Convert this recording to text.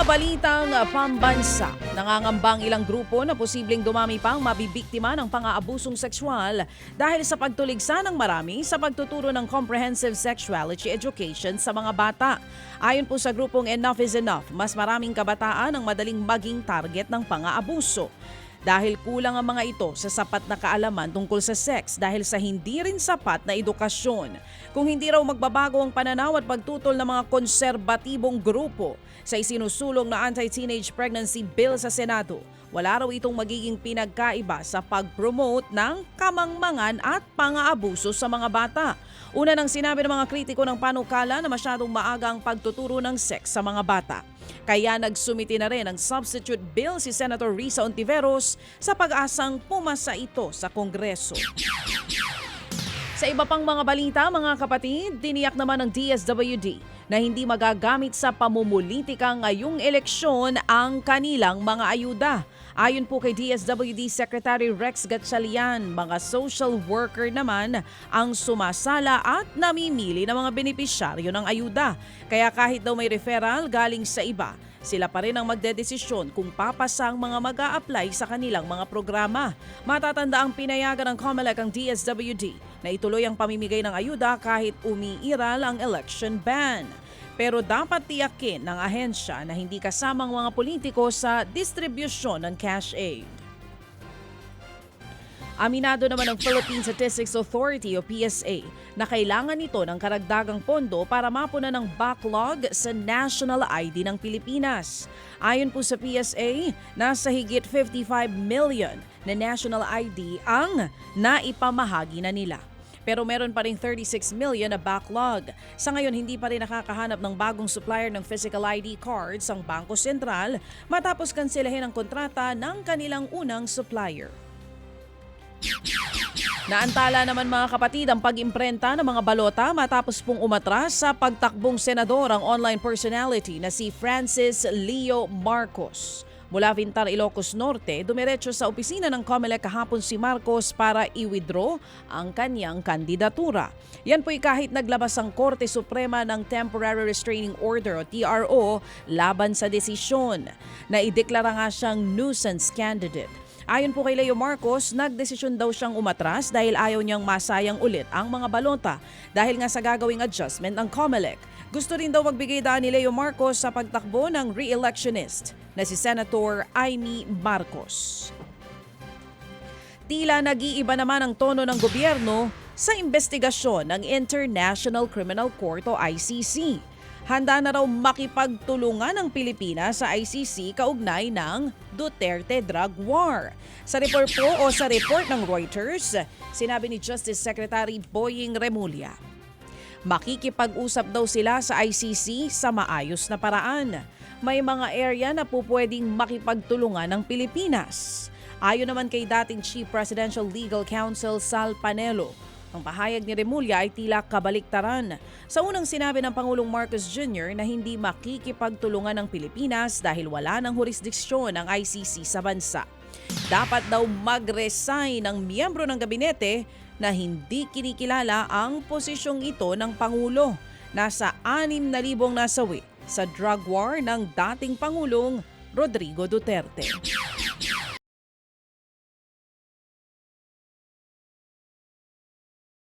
Mga balitang pambansa, nangangambang ilang grupo na posibleng dumami pang mabibiktima ng pang-aabusong sexual dahil sa pagtuligsa ng marami sa pagtuturo ng comprehensive sexuality education sa mga bata. Ayon po sa grupong Enough is Enough, mas maraming kabataan ang madaling maging target ng pang-aabuso. Dahil kulang ang mga ito sa sapat na kaalaman tungkol sa sex dahil sa hindi rin sapat na edukasyon. Kung hindi raw magbabago ang pananaw at pagtutol ng mga konserbatibong grupo sa isinusulong na anti-teenage pregnancy bill sa Senado, wala raw itong magiging pinagkaiba sa pag-promote ng kamangmangan at pang-aabuso sa mga bata. Una nang sinabi ng mga kritiko ng panukala na masyadong maaga ang pagtuturo ng sex sa mga bata. Kaya nagsumiti na rin ang substitute bill si Senator Risa Ontiveros sa pag-asang pumasa ito sa Kongreso. Sa iba pang mga balita, mga kapatid, tiniyak naman ng DSWD na hindi magagamit sa pamumulitika ngayong eleksyon ang kanilang mga ayuda. Ayon po kay DSWD Secretary Rex Gatchalian, mga social worker naman ang sumasala at namimili ng mga benepisyaryo ng ayuda. Kaya kahit daw may referral galing sa iba, sila pa rin ang magdedesisyon kung papasa ang mga mag-a-apply sa kanilang mga programa. Matatanda ang pinayagan ng COMELEC ang DSWD na ituloy ang pamimigay ng ayuda kahit umiiral ang election ban. Pero dapat tiyakin ng ahensya na hindi kasamang mga politiko sa distribusyon ng cash aid. Aminado naman ng Philippine Statistics Authority o PSA na kailangan nito ng karagdagang pondo para mapunan ng backlog sa National ID ng Pilipinas. Ayon po sa PSA, nasa higit 55 million na National ID ang naipamahagi na nila. Pero meron pa ring 36 million na backlog. Sa ngayon, hindi pa rin nakakahanap ng bagong supplier ng physical ID cards ang Bangko Sentral matapos kanselahin ang kontrata ng kanilang unang supplier. Naantala naman mga kapatid ang pag-imprenta ng mga balota matapos pong umatras sa pagtakbong senador ang online personality na si Francis Leo Marcos. Mula Vintar, Ilocos Norte, dumiretso sa opisina ng COMELEC kahapon si Marcos para i-withdraw ang kanyang kandidatura. Yan po'y kahit naglabas ang Korte Suprema ng Temporary Restraining Order o TRO laban sa desisyon na ideklara nga siyang nuisance candidate. Ayon po kay Leo Marcos, nagdesisyon daw siyang umatras dahil ayaw niyang masayang ulit ang mga balota dahil nga sa gagawing adjustment ng COMELEC. Gusto rin daw magbigay daan ni Leo Marcos sa pagtakbo ng re-electionist na si Senator Amy Marcos. Tila nag-iiba naman ang tono ng gobyerno sa investigasyon ng International Criminal Court o ICC. Handa na raw makipagtulungan ang Pilipinas sa ICC kaugnay ng Duterte drug war. Sa report ng Reuters, sinabi ni Justice Secretary Boying Remulla, makikipag-usap daw sila sa ICC sa maayos na paraan. May mga area na po pwedeng makipagtulungan ng Pilipinas. Ayon naman kay dating Chief Presidential Legal Counsel Sal Panelo, ang pahayag ni Remulla ay tila kabaliktaran sa unang sinabi ng Pangulong Marcos Jr. na hindi makikipagtulungan ng Pilipinas dahil wala ng jurisdiksyon ang ICC sa bansa. Dapat daw mag-resign ang miyembro ng gabinete na hindi kinikilala ang posisyong ito ng Pangulo. Nasa 6,000 nasawi sa drug war ng dating Pangulong Rodrigo Duterte.